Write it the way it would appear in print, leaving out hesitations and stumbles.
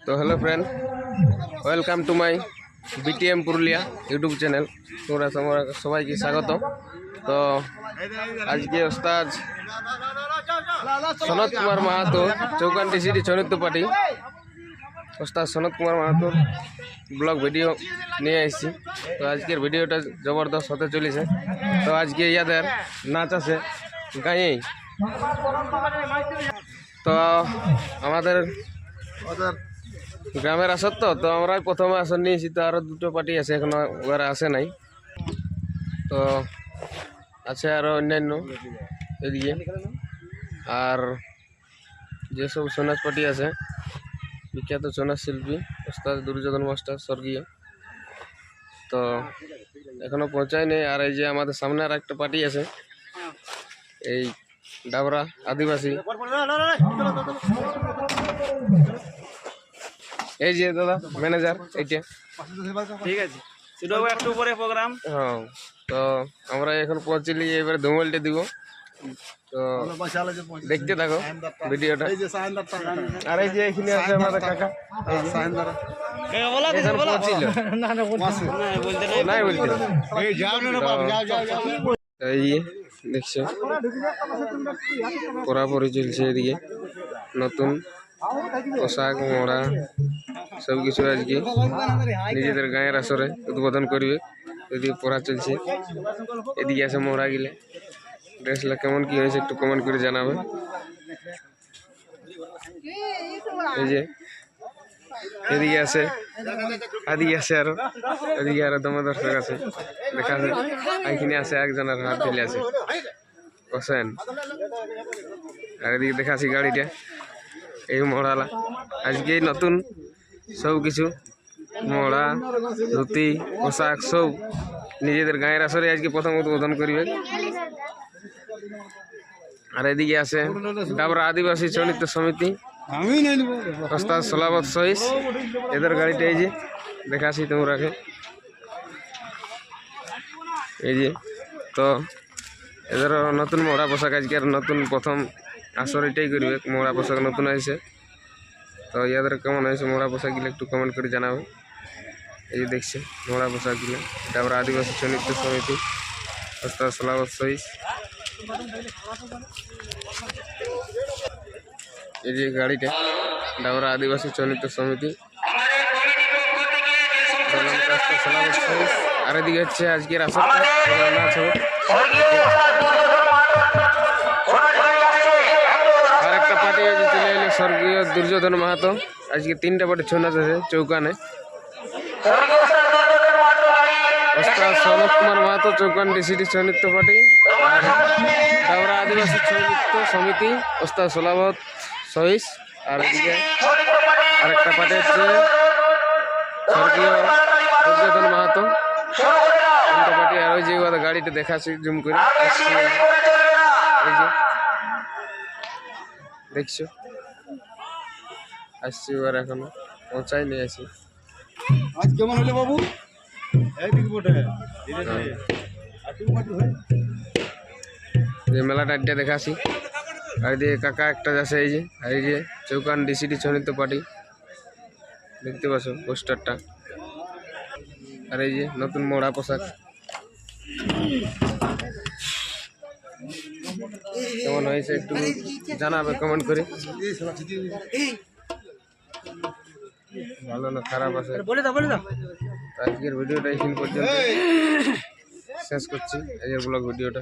তো hello friend, welcome to my BTM Purulia YouTube channel. তোমরা সবাইকে স্বাগত। তো আজকে ওস্তাদ সনত কুমার মাহাতো চৌকান্ডি সিটি চৈনিত্য পার্টি ওস্তাদ সনত কুমার মাহাতো ব্লগ ভিডিও নিয়ে এসেছি। তো আজকের ভিডিওটা জবরদস্ত হতে চলেছে। তো আজকে ইয়াদের নাচ আছে গাঁয়েই। তো আমাদের গ্রামের আসর তো আমরাই প্রথমে আসর নিয়েছি। তো আরও দুটো পার্টি আছে, এখনো ওরা আসে নাই। তো আছে আরও অন্যান্য এদিকে, আর যেসব ছৌ নাচ পার্টি আছে, বিখ্যাত ছৌ নাচ শিল্পী ওস্তাদ দুর্যোধন মাস্টার স্বর্গীয়, তো এখনো পৌঁছায়নি। আর এই যে আমাদের সামনে আর একটা পার্টি আছে, এই ডাবরা আদিবাসী। এই যে দাদা ম্যানেজার, এইটা ঠিক আছে, সেটাও একটু পরে প্রোগ্রাম। হ্যাঁ, তো আমরা এখন পৌঁছলি, এবারে ধুমলটা দিব। তো দেখতে থাকো ভিডিওটা। আর এই যে এখানে আছে আমাদের কাকা, এখানে পৌঁছিল নাই বলতে। এই দেখছো পরাপরি চলছে এদিকে, নতুন পোশাক মোড়া সব কিছু আজকে নিজেদের গায়ের আসরে উদ্বোধন করবে। এদিকে পড়া চলছে, এদিকে আছে মোড়া গিলে। ড্রেসটা কেমন কি হয়েছে একটু কমেন্ট করে জানাবে। এই যে এদিকে আছে, এদিকে আছে আরো, এদিকে আরো দমে দর্শক আছে দেখা আছে। এইখানে আছে একজনের হাত ফেলে আছে হোসেন। আর এদিকে দেখাছি গাড়িটা, এই মোড়ালা আজকে নতুন সব কিছু মোড়া ধুতি পোশাক সব নিজেদের গায়ের আসরে আজকে প্রথম উদ্বোধন করবে। আর এদিকে আছে ডাবরা আদিবাসী ছৌ নৃত্য সমিতি ওস্তাদ সোলাবত সহিস, এদের গাড়িটা এই যে দেখাছি তোমরাকে। এই যে তো এদের নতুন মোড়া পোশাক আজকের নতুন প্রথম আসর এটাই করবে। মোড়া পোশাক নতুন হয়েছে, তো ইয়াদের কেমন হয়েছে মোড়া পোশাকগুলো একটু কমেন্ট করে জানাবে। এই যে দেখছে মোড়া পোশাকগুলো, ডাবরা আদিবাসী ছৌ নৃত্য সমিতি ওস্তাদ সোলাবত সহিস। এই যে গাড়িটা ডাবরা আদিবাসী ছৌ নৃত্য সমিতি, আর এদিকে হচ্ছে আজকের আসরটা নাচ হবে। আর একটা পার্টি হয়েছে চলে এলো স্বর্গীয় দুর্যোধন মাহাতো। আজকে তিনটা পার্টি ছৌ নাচ আছে চৌকানে। ওস্তাদ সনত কুমার মাহাতো চৌকান্ডি সিটি ছৌ নৃত্য পার্টি, আর ডাবরা আদিবাসী ছৌ নৃত্য সমিতি ওস্তাদ সোলাবত সহিস। আর এদিকে আরেকটা পার্টি হচ্ছে স্বর্গীয় দুর্যোধন মাহাতো তিনটা পার্টি। আর ওই যে গাড়িটা দেখাচ্ছি জুম করে, এই যে দেখছো আসছি এবার, এখনো পৌঁছাই নিয়ে আসি। আজ কেমন হলো বাবু? এই মেলাটা আড্ডা দেখাছি। আর এই যে কাকা একটা আছে, এই যে আর এই যে চৌকান্ডি সিটি ছৌ নৃত্য পার্টি দেখতে পাচ্ছ পোস্টারটা। আর এই যে নতুন মোড়া পোশাক কেমন হয়েছে একটু জানাবে কমেন্ট করে। ভালো না খারাপ আছে আজকের ভিডিওটা এখান পর্যন্ত শেষ করছি। আজকের ব্লগ ভিডিওটা